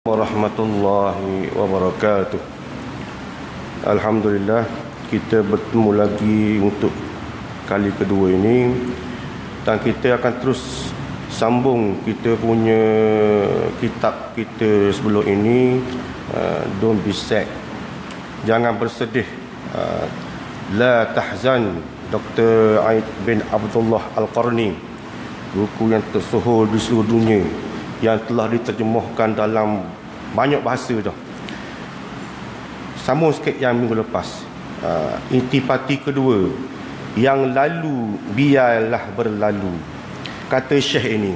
Warahmatullahi wabarakatuh. Alhamdulillah, kita bertemu lagi untuk kali kedua ini, dan kita akan terus sambung kita punya kitab kita sebelum ini, Don't Be Sad, jangan bersedih, La Tahzan, Dr. Aid bin Abdullah Al-Qarni, buku yang tersohor di seluruh dunia, yang telah diterjemahkan dalam banyak bahasa dah. Sambung sikit yang minggu lepas, intipati kedua, yang lalu biarlah berlalu. Kata Syekh ini,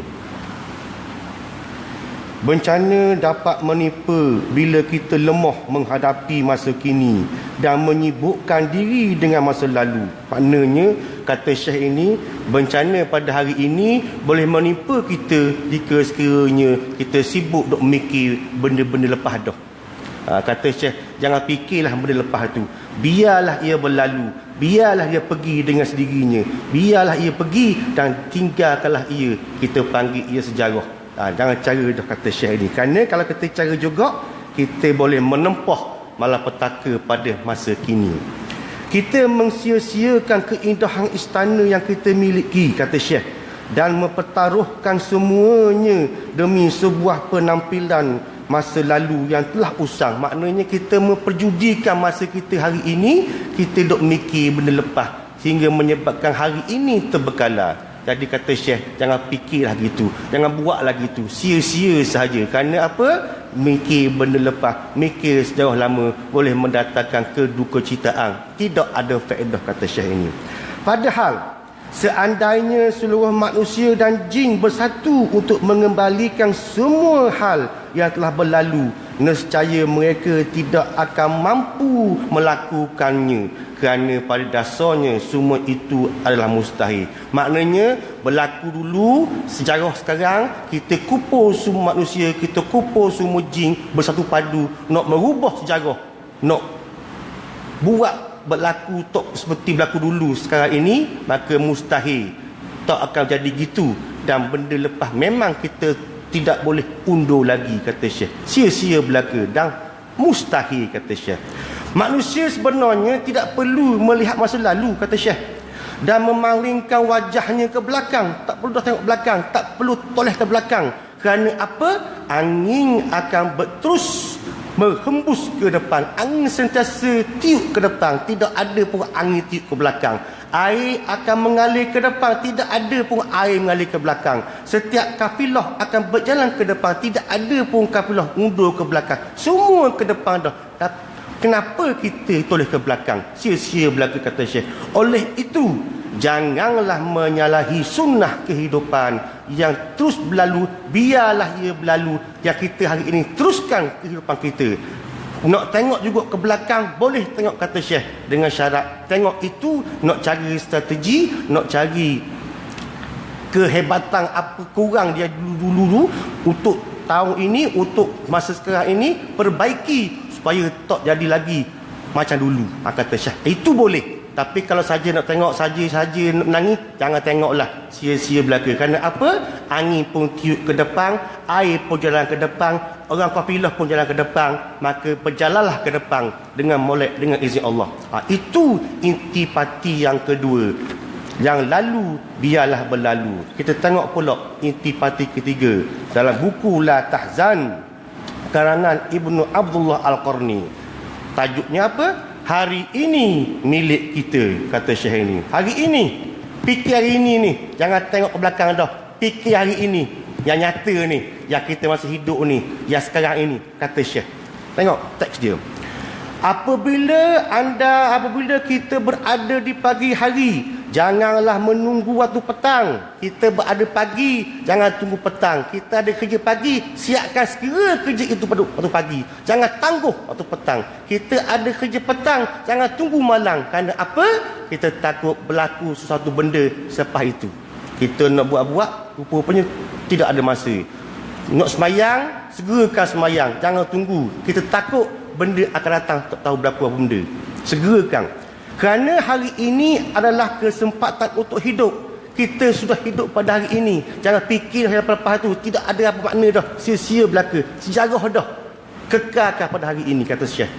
bencana dapat menipu bila kita lemah menghadapi masa kini dan menyibukkan diri dengan masa lalu. Maknanya, kata Syekh ini, bencana pada hari ini boleh menipu kita jika sekiranya kita sibuk duk mikir benda-benda lepas dah. Kata Syekh, jangan fikirlah benda lepas tu. Biarlah ia berlalu, biarlah ia pergi dengan sendirinya, biarlah ia pergi dan tinggalkanlah ia. Kita panggil ia sejarah. Jangan cara dah, kata Syekh ini. Kerana kalau kita cara juga, kita boleh menempah malapetaka pada masa kini. Kita mensia-siakan keindahan istana yang kita miliki, kata Syekh, dan mempertaruhkan semuanya demi sebuah penampilan masa lalu yang telah usang. Maknanya kita memperjudikan masa kita hari ini, kita duk mikir benda lepas sehingga menyebabkan hari ini terbekalar. Jadi kata Syekh, jangan fikirlah gitu, jangan buat lagi tu, sia-sia sahaja. Kerana apa? Mikir benda lepas, mikir sejarah lama boleh mendatangkan kedukecitaan. Tidak ada faedah, kata Syekh ini. Padahal seandainya seluruh manusia dan jin bersatu untuk mengembalikan semua hal yang telah berlalu, nescaya mereka tidak akan mampu melakukannya, kerana pada dasarnya semua itu adalah mustahil. Maknanya, berlaku dulu, sejarah sekarang, kita kupur semua manusia, kita kupur semua jin bersatu padu nak merubah sejarah, nak buat berlaku tak seperti berlaku dulu sekarang ini, maka mustahil, tak akan jadi gitu. Dan benda lepas memang kita tidak boleh undur lagi, kata Syekh. Sia-sia belaka dan mustahil, kata Syekh. Manusia sebenarnya tidak perlu melihat masa lalu, kata Syekh, dan memalingkan wajahnya ke belakang. Tak perlu dah tengok belakang, tak perlu toleh ke belakang. Kerana apa? Angin akan terus berhembus ke depan. Angin sentiasa tiup ke depan, tidak ada pun angin tiup ke belakang. Air akan mengalir ke depan, tidak ada pun air mengalir ke belakang. Setiap kafilah akan berjalan ke depan, tidak ada pun kafilah mundur ke belakang. Semua ke depan dah. Kenapa kita toleh ke belakang? Sia-sia belaka, kata Syekh. Oleh itu, janganlah menyalahi sunnah kehidupan yang terus berlalu. Biarlah ia berlalu. Yang kita hari ini teruskan kehidupan kita. Nak tengok juga ke belakang, boleh tengok, kata Syekh, dengan syarat tengok itu nak cari strategi, nak cari kehebatan apa kurang dia dulu untuk tahun ini, untuk masa sekarang ini, perbaiki supaya tak jadi lagi macam dulu, kata Syekh. Itu boleh. Tapi kalau saja nak tengok saja nak menangis, jangan tengoklah, sia-sia belaka. Kerana apa? Angin pun tiup ke depan, air pun jalan ke depan, orang kafilah pun jalan ke depan, maka berjalanlah ke depan dengan molek, dengan izin Allah. Itu intipati yang kedua, yang lalu biarlah berlalu. Kita tengok pula intipati ketiga dalam buku La Tahzan, karangan Ibnu Abdullah Al-Qarni. Tajuknya apa? Hari ini milik kita, kata Syekh ini. Hari ini, fikir hari ini ni, jangan tengok ke belakang dah. Fikir hari ini, yang nyata ni, yang kita masih hidup ni, yang sekarang ini, kata Syekh. Tengok teks dia. Apabila kita berada di pagi hari, janganlah menunggu waktu petang. Kita berada pagi, jangan tunggu petang. Kita ada kerja pagi, siapkan segera kerja itu pada waktu pagi. Jangan tangguh waktu petang. Kita ada kerja petang, jangan tunggu malam. Kerana apa? Kita takut berlaku sesuatu benda selepas itu. Kita nak buat-buat, rupanya tidak ada masa. Nak semayang, segerakan semayang. Jangan tunggu. Kita takut benda akan datang, tak tahu berlaku apa benda. Segerakan. Kerana hari ini adalah kesempatan untuk hidup. Kita sudah hidup pada hari ini. Jangan fikir lepas tu tidak ada apa makna dah. Sia-sia belaka. Sejarah dah. kekalkah pada hari ini, kata Syekh.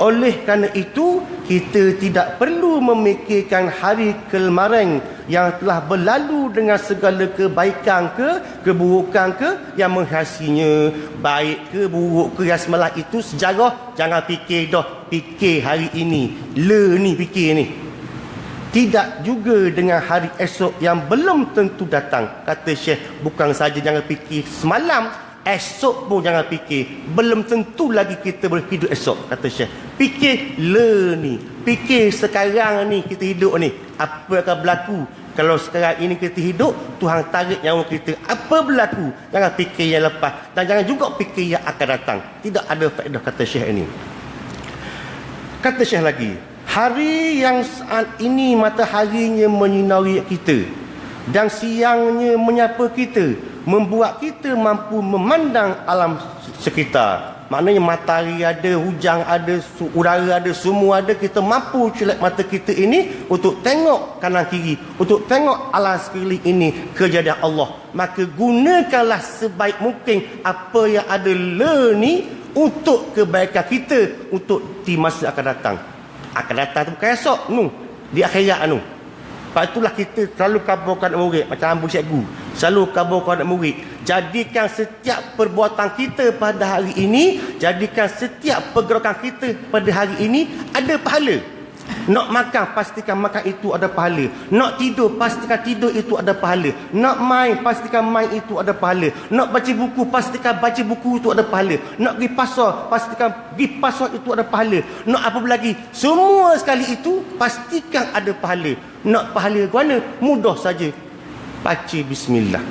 Oleh kerana itu, kita tidak perlu memikirkan hari kemarin yang telah berlalu dengan segala kebaikan ke, keburukan ke yang menghasilnya, baik ke buruk ke yang semalam itu sejarah. Jangan fikir dah, fikir hari ini. Ni fikir ni. Tidak juga dengan hari esok yang belum tentu datang. Kata Syekh, bukan saja jangan fikir semalam, esok pun jangan fikir. Belum tentu lagi kita boleh hidup esok, kata Syekh. Fikir ni. Fikir sekarang ni kita hidup ni. Apa akan berlaku? Kalau sekarang ini kita hidup, Tuhan tarik nyawa kita. Apa berlaku? Jangan fikir yang lepas. Dan jangan juga fikir yang akan datang. Tidak ada faedah, kata Syekh ini. Kata Syekh lagi, hari yang saat ini mataharinya menyinari kita dan siangnya menyapa kita, membuat kita mampu memandang alam sekitar. Maknanya matahari ada, hujan ada, udara ada, semua ada. Kita mampu celak mata kita ini untuk tengok kanan kiri, untuk tengok alam sekeliling ini, kejadian Allah. Maka gunakanlah sebaik mungkin apa yang ada ni untuk kebaikan kita, untuk di masa akan datang. Akan datang tu bukan esok, di akhirat Sebab itulah kita selalu kabarkan murid, macam ambu cikgu, selalu kabarkan murid, jadikan setiap perbuatan kita pada hari ini, jadikan setiap pergerakan kita pada hari ini ada pahala. Nak makan, pastikan makan itu ada pahala. Nak tidur, pastikan tidur itu ada pahala. Nak main, pastikan main itu ada pahala. Nak baca buku, pastikan baca buku itu ada pahala. Nak pergi pasar, pastikan pergi pasar itu ada pahala. Nak apa lagi? Semua sekali itu pastikan ada pahala. Nak pahala ke mana? Mudah saja. Baca bismillah.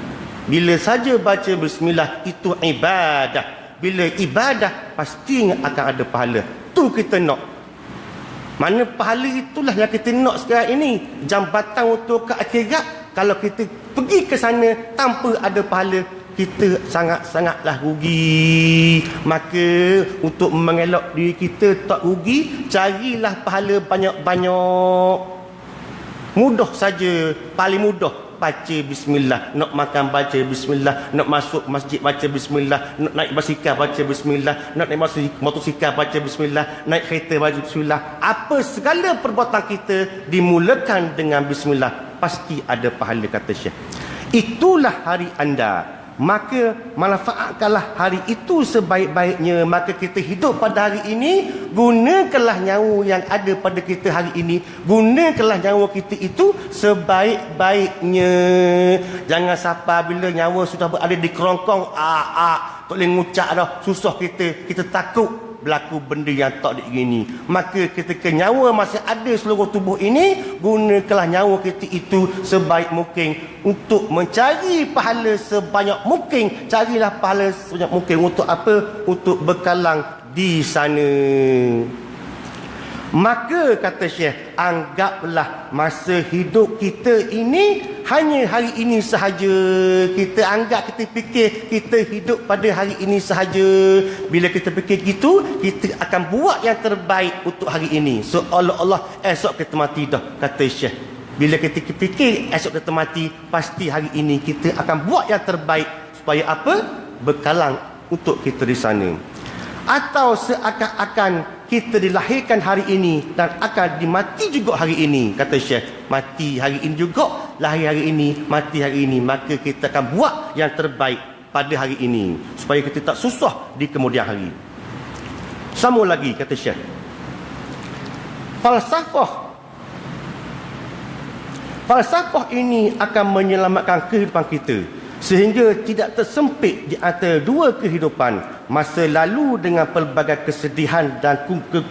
Bila saja baca bismillah, itu ibadah. Bila ibadah, pastinya akan ada pahala. Tu kita nak. Mana pahala itulah yang kita nak sekarang ini. Jambatan untuk ke akhirat. Kalau kita pergi ke sana tanpa ada pahala, kita sangat-sangatlah rugi. Maka untuk mengelak diri kita tak rugi, carilah pahala banyak-banyak. Mudah saja, paling mudah baca bismillah. Nak makan baca bismillah, nak masuk masjid baca bismillah, nak naik basikal baca bismillah, nak naik motosikal baca bismillah, naik kereta baca bismillah. Apa segala perbuatan kita dimulakan dengan bismillah, pasti ada pahala, kata Syekh. Itulah hari anda. Maka manfaatkanlah hari itu sebaik-baiknya. Maka kita hidup pada hari ini, gunakanlah nyawa yang ada pada kita hari ini, gunakanlah nyawa kita itu sebaik-baiknya. Jangan sampai bila nyawa sudah berada di kerongkong, tak boleh ngucap dah, susah kita takut berlaku benda yang tak diingini. Maka ketika nyawa masih ada seluruh tubuh ini, gunakanlah nyawa kita itu sebaik mungkin untuk mencari pahala sebanyak mungkin. Carilah pahala sebanyak mungkin untuk apa? Untuk berkalang di sana. Maka kata Syekh, anggaplah masa hidup kita ini hanya hari ini sahaja. Kita anggap, kita fikir kita hidup pada hari ini sahaja. Bila kita fikir gitu, kita akan buat yang terbaik untuk hari ini. Seolah-olah esok kita mati dah, kata Syekh. Bila kita fikir esok kita mati, pasti hari ini kita akan buat yang terbaik. Supaya apa? Berkalang untuk kita di sana. Atau seakan-akan kita dilahirkan hari ini dan akan dimati juga hari ini, kata Syekh. Mati hari ini juga, lahir hari ini, mati hari ini. Maka kita akan buat yang terbaik pada hari ini, supaya kita tak susah di kemudian hari. Sambung lagi, kata Syekh. Falsafah ini akan menyelamatkan kehidupan kita, sehingga tidak tersempit di antara dua kehidupan, masa lalu dengan pelbagai kesedihan dan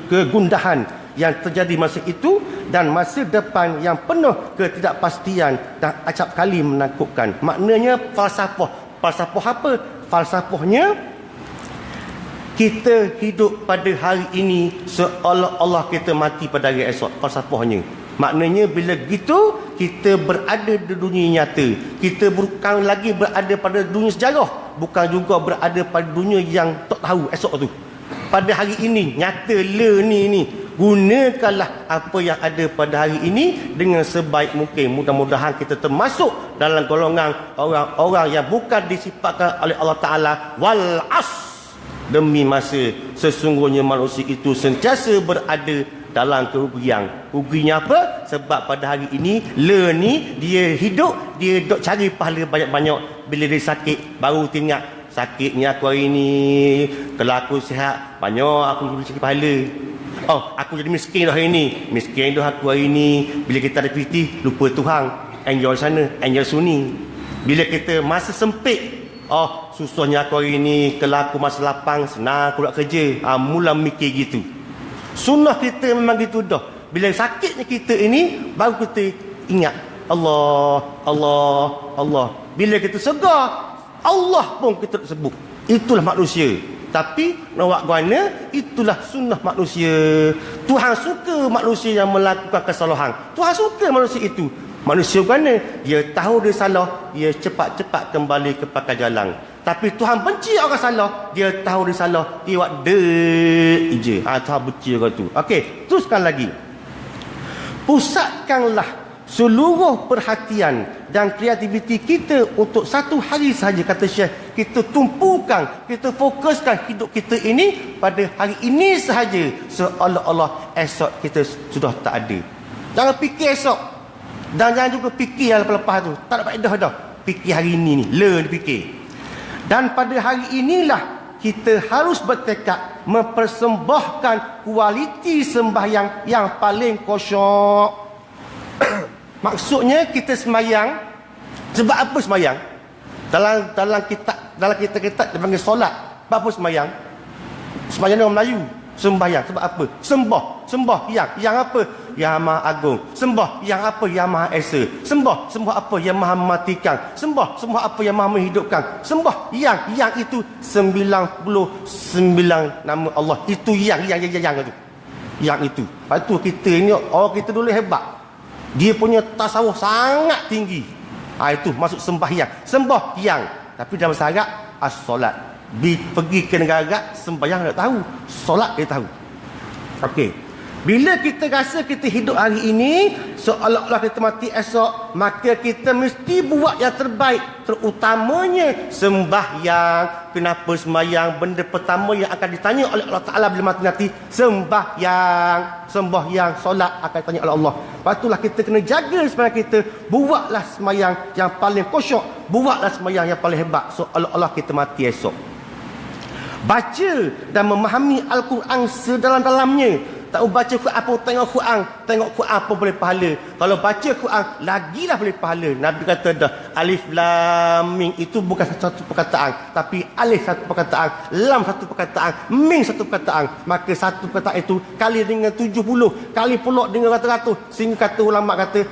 kegundahan yang terjadi masa itu, dan masa depan yang penuh ketidakpastian dan acap kali menakutkan. Maknanya falsafah. Falsafah apa? Falsafahnya, kita hidup pada hari ini seolah-olah kita mati pada hari esok. Falsafahnya. Maknanya bila gitu, kita berada di dunia nyata. Kita bukan lagi berada pada dunia sejarah, bukan juga berada pada dunia yang tak tahu esok tu. Pada hari ini, nyata ni. Gunakanlah apa yang ada pada hari ini dengan sebaik mungkin. Mudah-mudahan kita termasuk dalam golongan orang-orang yang bukan disifatkan oleh Allah Ta'ala wal as, Demi masa sesungguhnya manusia itu sentiasa berada dalam kerugian. Ruginya apa? Sebab pada hari ini ni dia hidup, dia duk cari pahala banyak-banyak. Bila dia sakit baru teringat, sakitnya aku hari ni, kalau aku sihat banyak aku boleh cari pahala. Oh, aku jadi miskin dah hari ni, miskin dah aku hari ni. Bila kita ada piti, lupa Tuhan, enjoy sana, enjoy sini. Bila kita masa sempit, oh susahnya aku hari ni, kalau aku masa lapang senang aku nak kerja. Mula mikir gitu. Sunnah kita memang gitu dah. Bila sakitnya kita ini, baru kita ingat Allah, Allah, Allah. Bila kita segar, Allah pun kita sebut. Itulah manusia. Tapi nak guana, itulah sunnah manusia. Tuhan suka manusia yang melakukan kesalahan. Tuhan suka manusia itu. Manusia guana, dia tahu dia salah, dia cepat-cepat kembali ke pakai jalan. Tapi Tuhan benci orang salah, dia tahu dia salah, dia buat je. Tuhan benci orang tu. Okey, teruskan lagi. Pusatkanlah seluruh perhatian dan kreativiti kita untuk satu hari sahaja, kata Syekh. Kita tumpukan, kita fokuskan hidup kita ini pada hari ini sahaja, seolah-olah esok kita sudah tak ada. Jangan fikir esok, dan jangan juga fikir yang lepas-lepas tu, tak ada faedah dah. Fikir hari ini ni, learn fikir. Dan pada hari inilah kita harus bertekad mempersembahkan kualiti sembahyang yang paling khusyuk. Maksudnya kita sembahyang, sebab apa sembahyang? Dalam kitab dia panggil solat. Sebab apa sembahyang? Sembahyang orang Melayu, sembahyang sebab apa? Sembah yang apa? Yang Maha Agung. Sembah yang apa? Yang Maha Esa. Sembah apa? Yang Maha mematikan. Sembah apa? Yang Maha menghidupkan. Sembah yang itu 99 nama Allah. Itu yang itu. Yang itu. Lepas tu kita ni, orang kita dulu hebat. Dia punya tasawuf sangat tinggi. Itu masuk sembahyang. Sembahyang. Tapi dalam bahasa Arab, as-solat. Pergi ke negara, sembahyang tak tahu. Solat dia tahu. Okey. Bila kita rasa kita hidup hari ini, seolah-olah kita mati esok, maka kita mesti buat yang terbaik. Terutamanya sembahyang. Kenapa sembahyang? Benda pertama yang akan ditanya oleh Allah Ta'ala bila mati nanti, sembahyang. Sembahyang, solat akan ditanya oleh Allah. Lepas itulah kita kena jaga sembahyang kita. Buatlah sembahyang yang paling khusyuk. Buatlah sembahyang yang paling hebat, seolah-olah kita mati esok. Baca dan memahami Al-Quran sedalam-dalamnya. Tak baca Quran pun tengok Quran pun boleh pahala. Kalau baca Quran lagilah boleh pahala. Nabi kata dah, alif lam mim itu bukan satu perkataan, tapi alif satu perkataan, lam satu perkataan, mim satu perkataan. Maka satu perkataan itu kali dengan 70, kali pula dengan ratus-ratus, sehingga kata ulama kata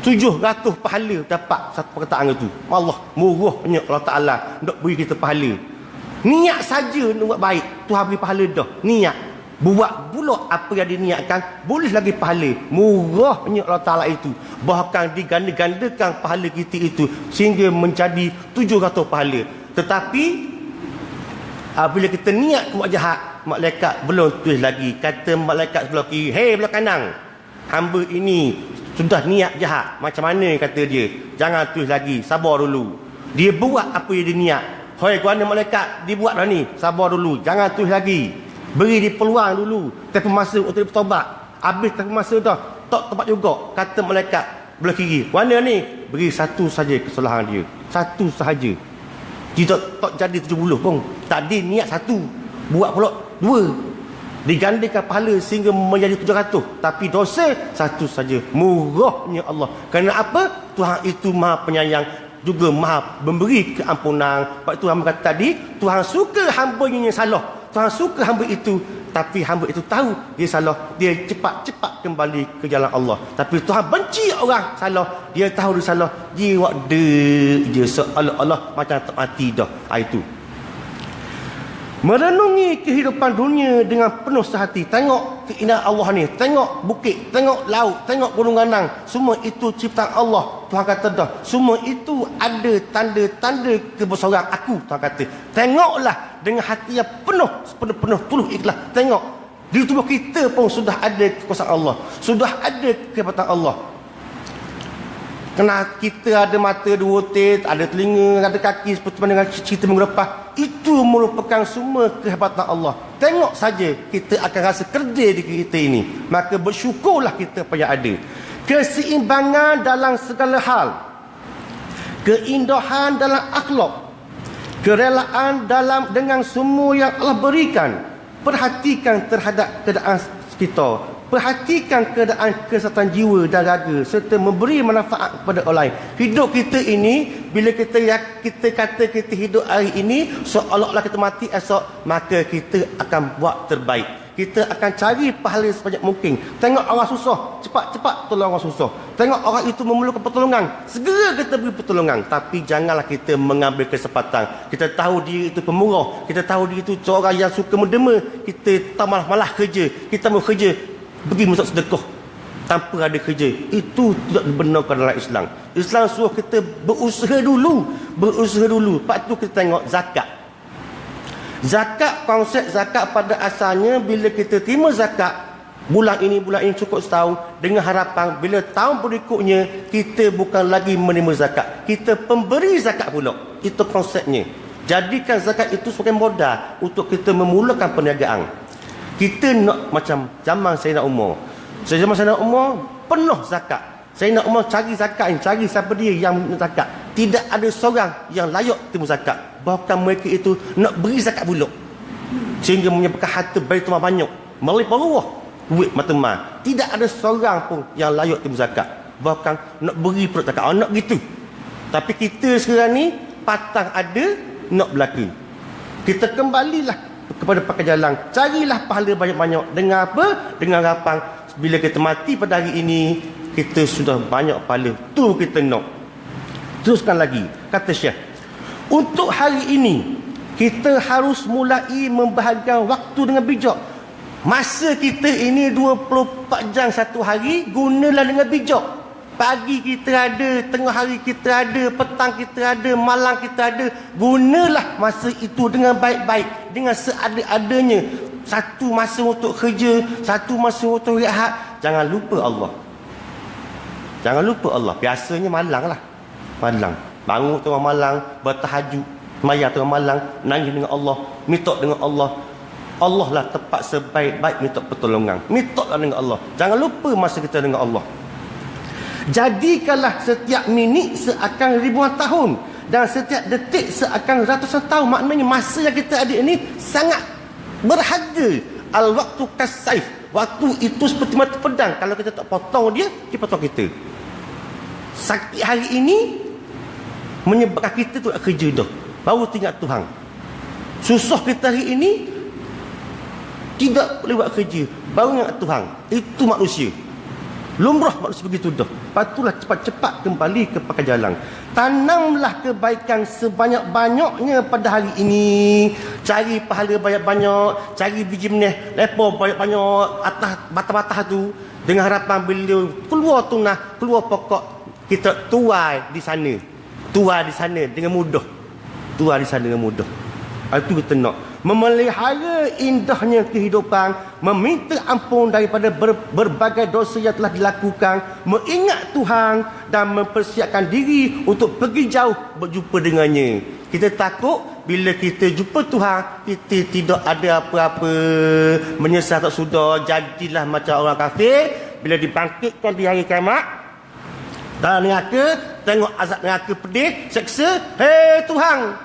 700 pahala dapat satu perkataan itu. Allah murahnya Allah Ta'ala nak beri kita pahala. Niat saja nak buat baik, Tuhan beri pahala dah. Niat. Buat pula apa yang diniatkan, boleh lagi pahala. Murahnya Allah Ta'ala itu. Bahkan diganda-gandakan pahala kita itu sehingga menjadi 700 pahala. Tetapi bila kita niat buat jahat, malaikat belum tulis lagi. Kata malaikat sebelah kiri, hei belah kanan, hamba ini sudah niat jahat. Macam mana kata dia? Jangan tulis lagi, sabar dulu. Dia buat apa yang dia niat. Hei kerana malaikat, dia buat dah ni, sabar dulu, jangan tulis lagi. Beri dia peluang dulu. Tempoh masa untuk dia bertobat. Habis tempoh masa dah, tak tempat juga. Kata malaikat belah kiri, mana ni? Beri satu saja kesalahan dia. Satu sahaja. Dia tak jadi 70 pun. Tadi niat satu, buat pula 2. Digandakan pahala sehingga menjadi 700. Tapi dosa satu saja. Murahnya Allah. Kerana apa? Tuhan itu Maha Penyayang, juga Maha memberi keampunan. Sebab itu hamba kata tadi, Tuhan suka hamba-Nya yang salah. Tuhan suka hamba itu, tapi hamba itu tahu dia salah, dia cepat-cepat kembali ke jalan Allah. Tapi Tuhan benci orang salah, dia tahu dia salah, dia buat je seolah-olah macam tak mati dah. Itu merenungi kehidupan dunia dengan penuh sehati. Tengok keindahan Allah ni, tengok bukit, tengok laut, tengok gunung ganang, semua itu ciptaan Allah. Tuhan kata dah, semua itu ada tanda-tanda kebesaran aku. Tuhan kata, tengoklah dengan hati yang penuh, sepenuh-penuh tulus ikhlas. Tengok di tubuh kita pun sudah ada kekuasaan Allah, sudah ada kehebatan Allah. Kena kita ada mata dua otak, ada telinga, ada kaki seperti mana dengan cerita minggu lepas. Itu merupakan semua kehebatan Allah. Tengok saja kita akan rasa kerdil di kita ini. Maka bersyukurlah kita apa yang ada. Keseimbangan dalam segala hal. Keindahan dalam akhlak. Kerelaan dengan semua yang Allah berikan. Perhatikan terhadap keadaan kita. Perhatikan keadaan kesihatan jiwa dan raga serta memberi manfaat kepada orang lain. Hidup kita ini, bila kita kata kita hidup hari ini seolah-olah kita mati esok, maka kita akan buat terbaik. Kita akan cari pahala sebanyak mungkin. Tengok orang susah, cepat-cepat tolong orang susah. Tengok orang itu memerlukan pertolongan, segera kita beri pertolongan. Tapi janganlah kita mengambil kesempatan. Kita tahu diri itu pemurah, kita tahu diri itu seorang yang suka mendema, kita malah kerja, kita mau kerja pergi masuk sedekah tanpa ada kerja. Itu tidak dibenarkan dalam Islam. Islam suruh kita berusaha dulu. Lepas tu kita tengok zakat. Zakat, konsep zakat pada asalnya, bila kita terima zakat bulan ini cukup setahun, dengan harapan bila tahun berikutnya kita bukan lagi menerima zakat, kita pemberi zakat pula. Itu konsepnya. Jadikan zakat itu sebagai modal untuk kita memulakan perniagaan. Kita nak macam zaman Sayyidina Umar. Zaman Sayyidina Umar penuh zakat. Sayyidina Umar cari zakat ini, cari siapa dia yang zakat. Tidak ada seorang yang layak terima zakat. Bahkan mereka itu nak beri zakat pula. Sehingga menyebabkan harta Baitul Mal banyak. Melimpah duit mata-mata. Tidak ada seorang pun yang layak terima zakat. Bahkan nak beri pula zakat. Nak gitu. Tapi kita sekarang ni patang ada, nak berlaku. Kita kembalilah kepada pakai jalan, carilah pahala banyak-banyak. Dengan apa? Dengan harapan bila kita mati pada hari ini, kita sudah banyak pahala. Tu kita nak. Teruskan lagi, kata Syekh, untuk hari ini kita harus mulai membahagikan waktu dengan bijak. Masa kita ini 24 jam satu hari, gunalah dengan bijak. Pagi kita ada, tengah hari kita ada, petang kita ada, malam kita ada. Gunalah masa itu dengan baik-baik, dengan seada-adanya. Satu masa untuk kerja, satu masa untuk rehat. Jangan lupa Allah. Jangan lupa Allah. Biasanya malang lah. Malang. Bangun tengah malang, bertahajud, maya tengah malang, nangis dengan Allah, minta dengan Allah. Allah lah tempat sebaik-baik minta pertolongan. Mintalah dengan Allah. Jangan lupa masa kita dengan Allah. Jadikanlah setiap minit seakan ribuan tahun dan setiap detik seakan ratusan tahun. Maknanya masa yang kita ada ini sangat berharga. Al-waktu kas-saif. Waktu itu seperti mata pedang. Kalau kita tak potong dia potong kita. Sakit hari ini menyebabkan kita tu nak kerja dah. Baru tinggal Tuhan. Susah kita hari ini tidak boleh buat kerja. Baru ingat Tuhan. Itu manusia. Lumrah manusia begitu dah. Patutlah cepat-cepat kembali ke pakai jalan. Tanamlah kebaikan sebanyak-banyaknya pada hari ini. Cari pahala banyak-banyak. Cari biji benih lepas banyak-banyak atas batah-batah tu. Dengan harapan bila keluar tunah, keluar pokok, kita tuai di sana. Tuai di sana dengan mudah. Tuai di sana dengan mudah. Itu kita nak. Memelihara indahnya kehidupan, meminta ampun daripada berbagai dosa yang telah dilakukan, mengingat Tuhan dan mempersiapkan diri untuk pergi jauh berjumpa dengannya. Kita takut bila kita jumpa Tuhan, kita tidak ada apa-apa, menyesal tak sudah, jadilah macam orang kafir. Bila dibangkitkan di hari kiamat dalam neraka, tengok azab neraka pedih, seksa. Hei Tuhan,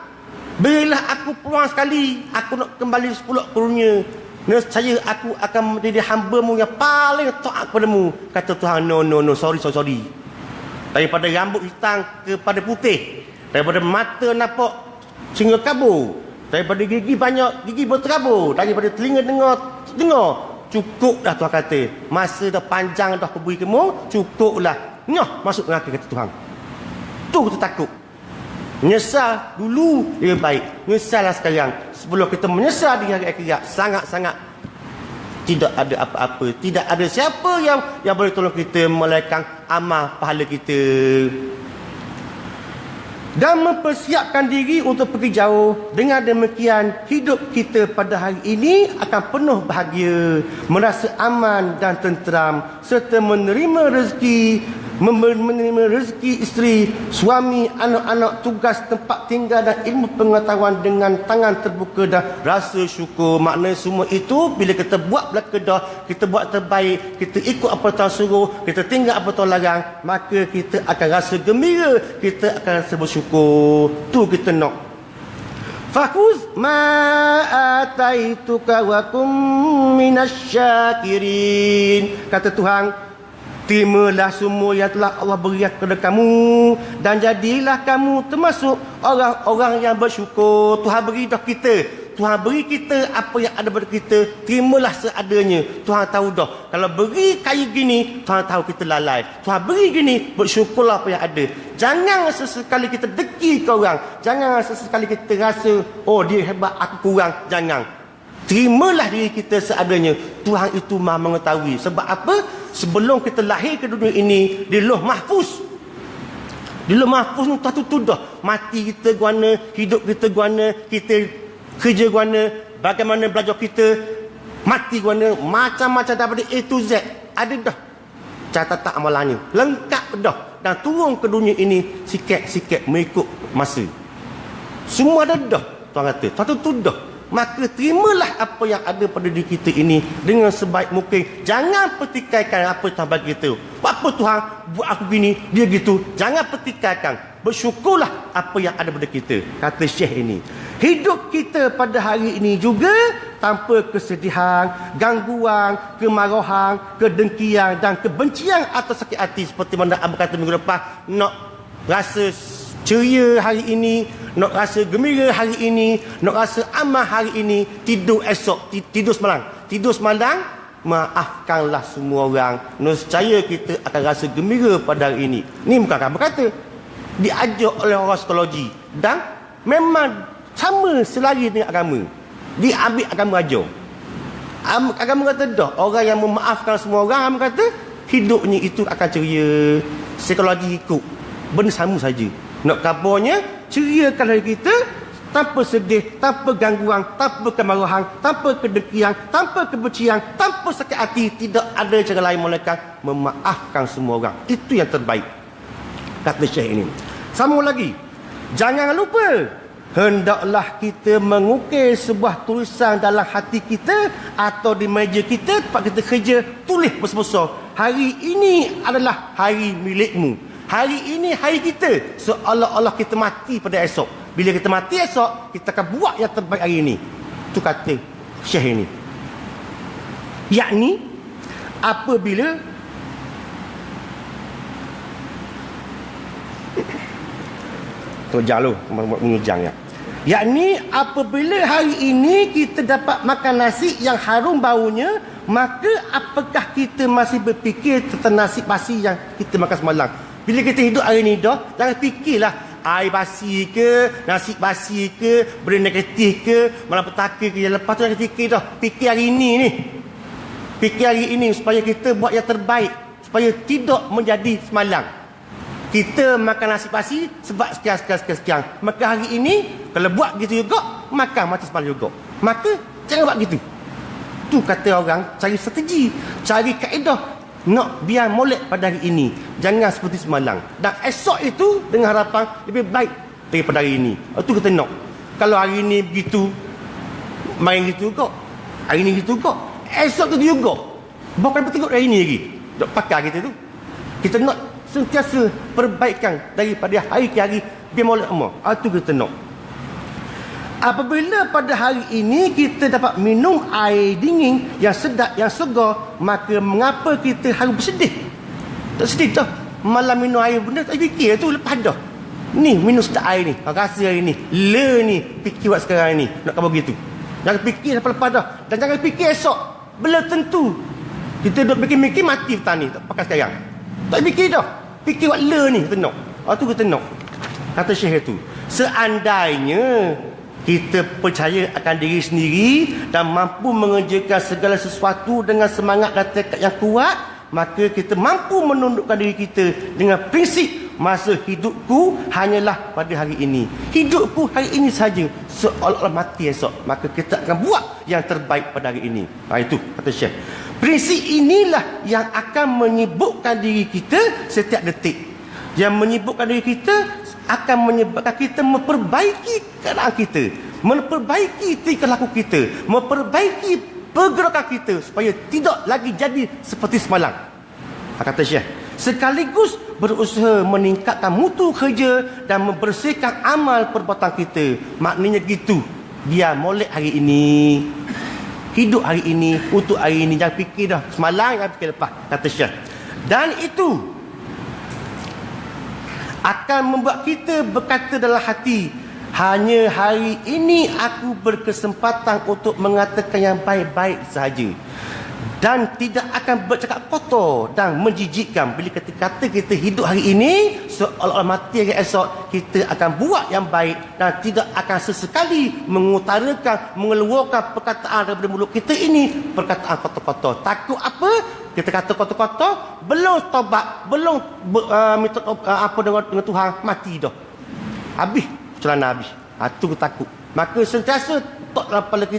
berilah aku peluang sekali, aku nak kembali sepuluh kurnia. Nescaya aku akan menjadi hamba-Mu yang paling taat kepadamu. Kata Tuhan, no, sorry. Daripada rambut hitam kepada putih, daripada mata nampak sehingga kabur, daripada gigi banyak, gigi berterabur, daripada telinga dengar. Cukup dah Tuhan kata. Masa dah panjang dah aku beri kamu, cukuplah. Nyah masuk neraka, kata Tuhan. Tu kita takut. Menyesal dulu lebih baik. Menyesallah sekarang. Sebelum kita menyesal di hari akhirat, sangat-sangat tidak ada apa-apa. Tidak ada siapa yang boleh tolong kita melainkan amal pahala kita. Dan mempersiapkan diri untuk pergi jauh. Dengan demikian, hidup kita pada hari ini akan penuh bahagia, merasa aman dan tenteram, serta menerima rezeki menerima rezeki isteri, suami, anak-anak, tugas, tempat tinggal dan ilmu pengetahuan dengan tangan terbuka dan rasa syukur. Maknanya semua itu bila kita buat belah kedah, kita buat terbaik, kita ikut apa Tuhan suruh, kita tinggal apa Tuhan larang, maka kita akan rasa gembira, kita akan rasa bersyukur. Tu kita nak. Fakuz ma ataituka wa kum minasyakirin. Kata Tuhan, terimalah semua yang telah Allah beri kepada kamu dan jadilah kamu termasuk orang-orang yang bersyukur. Tuhan beri dah kita, Tuhan beri kita apa yang ada pada kita, terimalah seadanya. Tuhan tahu dah, kalau beri kaya gini, Tuhan tahu kita lalai. Tuhan beri gini, bersyukurlah apa yang ada. Jangan sesekali kita deki ke orang, jangan sesekali kita rasa, oh dia hebat, aku kurang. Jangan. Terimalah diri kita seadanya. Tuhan itu Maha mengetahui. Sebab apa? Sebelum kita lahir ke dunia ini, di Lauh Mahfuz. Di Lauh Mahfuz ni Tuhan tu dah. Mati kita guana, hidup kita guana, kita kerja guana, bagaimana belajar kita, mati guana, macam-macam daripada A to Z. Ada dah catatan amalannya. Lengkap dah. Dan turun ke dunia ini sikit-sikit mengikut masa. Semua ada dah. Tuhan kata, Tuhan tu dah. Maka terimalah apa yang ada pada diri kita ini dengan sebaik mungkin. Jangan pertikaikan apa Tuhan bagi kita. Apa Tuhan buat aku gini, dia gitu. Jangan pertikaikan. Bersyukurlah apa yang ada pada kita. Kata Syekh ini. Hidup kita pada hari ini juga tanpa kesedihan, gangguan, kemarahan, kedengkian dan kebencian atau sakit hati. Seperti mana Abang kata minggu lepas, nak rasa ceria hari ini, nak rasa gembira hari ini, nak rasa aman hari ini, tidur esok, tidur semalam, maafkanlah semua orang. Nescaya kita akan rasa gembira pada hari ini. Ni bukan Abang kata, diajar oleh orang psikologi dan memang sama selari dengan agama. Diambil agama ajar. Agama kata dah, orang yang memaafkan semua orang, agama kata hidupnya itu akan ceria. Psikologi ikut, benda sama saja. Nak kabarnya, ceriakan hari kita tanpa sedih, tanpa gangguan, tanpa kemarahan, tanpa kedengkian, tanpa kebencian, tanpa sakit hati. Tidak ada cara lain melainkan memaafkan semua orang. Itu yang terbaik, kata Syekh ini. Sambung lagi, jangan lupa, hendaklah kita mengukir sebuah tulisan dalam hati kita atau di meja kita, tempat kita kerja, tulis besar-besar, hari ini adalah hari milikmu. Hari ini hari kita, seolah-olah kita mati pada esok. Bila kita mati esok, kita akan buat yang terbaik hari ini. Itu kata Syekh ini. Yakni apabila terjang lu menujang ya. Yakni apabila hari ini kita dapat makan nasi yang harum baunya, maka apakah kita masih berfikir tentang nasi basi yang kita makan semalam? Bila kita hidup hari ini dah, jangan fikirlah air basi ke, nasi basi ke, benda negatif ke, malapetaka ke. Yang lepas tu jangan fikir dah. Fikir hari ini ni. Fikir hari ini supaya kita buat yang terbaik, supaya tidak menjadi semalam. Kita makan nasi basi sebab sekian. Maka hari ini kalau buat gitu juga, makan macam semalam juga. Maka jangan buat gitu. Tu kata orang, cari strategi, cari kaedah nak biar molek pada hari ini. Jangan seperti semalam. Dan esok itu dengan harapan lebih baik daripada hari ini. Itu kita nak. Kalau hari ini begitu, main gitu kok. Hari ini gitu kok. Esok tu juga. Bukan betul hari ini lagi. Dok pakai kita tu. Kita nak sentiasa perbaikan daripada hari ke hari biar molek semua. Itu kita nak. Apabila pada hari ini kita dapat minum air dingin yang sedap, yang segar, maka mengapa kita harus bersedih? Tak sedih dah. Malam minum air benda tak fikir tu, lepas dah. Ni minum sedap air ni, rasa hari ni, ni fikir buat sekarang ni, nak kau begitu. Jangan fikir lepas-lepas dah. Dan jangan fikir esok. Belum tentu kita duduk fikir-fikir mati petang ni, tak pakai sekarang. Tak fikir dah. Fikir buat ni kita nak. Tu kita nak. Kata Syekh tu, seandainya kita percaya akan diri sendiri dan mampu mengerjakan segala sesuatu dengan semangat dan tekad yang kuat, maka kita mampu menundukkan diri kita dengan prinsip masa hidupku hanyalah pada hari ini. Hidupku hari ini saja, seolah-olah mati esok. Maka kita akan buat yang terbaik pada hari ini. Itu kata Syekh. Prinsip inilah yang akan menyibukkan diri kita setiap detik. Yang menyibukkan diri kita akan menyebabkan kita memperbaiki keadaan kita, memperbaiki tingkah laku kita, memperbaiki pergerakan kita supaya tidak lagi jadi seperti semalam. Kata Syekh, sekaligus berusaha meningkatkan mutu kerja dan membersihkan amal perbuatan kita. Maknanya gitu. Dia molek hari ini, hidup hari ini, untuk hari ini. Jangan fikir dah semalam, jangan fikir lepas. Kata Syekh. Dan itu akan membuat kita berkata dalam hati, hanya hari ini aku berkesempatan untuk mengatakan yang baik-baik sahaja. Dan tidak akan bercakap kotor dan menjijikkan. Bila kata kita hidup hari ini, seolah-olah mati hari esok, kita akan buat yang baik dan tidak akan sesekali mengutarakan, mengeluarkan perkataan daripada mulut kita ini, perkataan kotor-kotor. Takut apa? Kita kata kotor-kotor, belum tobat, belum minta apa dengan Tuhan, mati dah. Habis celana habis. Itu takut. Maka sentiasa tok dalam kepala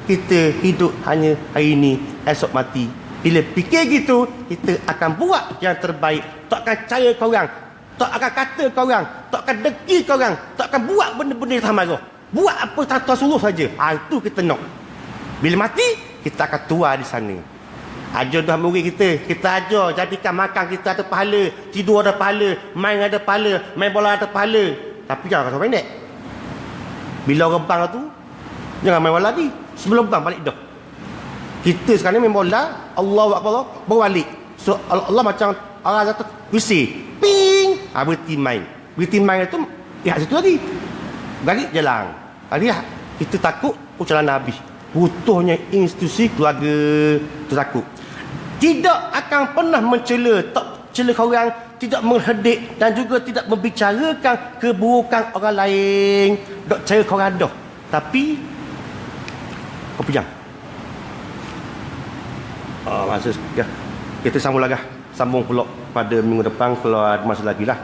kita hidup hanya hari ini, esok mati. Bila fikir gitu, kita akan buat yang terbaik. Tak akan percaya korang, tak akan kata korang, tak akan deki korang, tak akan buat benda-benda yang marah. Buat apa Tuhan suruh saja. Itu kita nak. Bila mati, kita akan tua di sana. Ajar dah murid kita ajar, jadikan makan kita ada pahala, tidur ada pahala, main ada pahala, main bola ada pahala. Tapi jangan rasa pendek. Bila orang bang tu, jangan main bola lagi. Sebelum bang balik dah. Kita sekarang ni main bola, Allahu Akbar, baru balik. So Allah macam orang kata kuisi, ping, berhenti main. Berhenti main tu ya situ lagi. Balik jalan. Tadi kita takut celana habis. Butuhnya institusi keluarga tu takut. Tidak akan pernah mencela, tak cela orang, tidak menghedik dan juga tidak membicarakan keburukan orang lain. Dok cara korang dah. Tapi kau pejam. Masa ya, kita sambung lagi. Sambung pula pada minggu depan kalau ada masa lagi lah.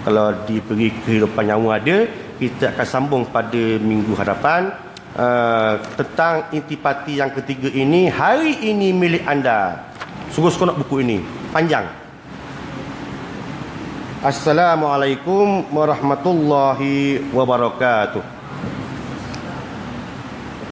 Kalau diberi kehidupan nyawa ada, kita akan sambung pada minggu hadapan tentang intipati yang ketiga ini. Hari ini milik anda. Sungguh-sungguh nak buku ini. Panjang. Assalamualaikum warahmatullahi wabarakatuh.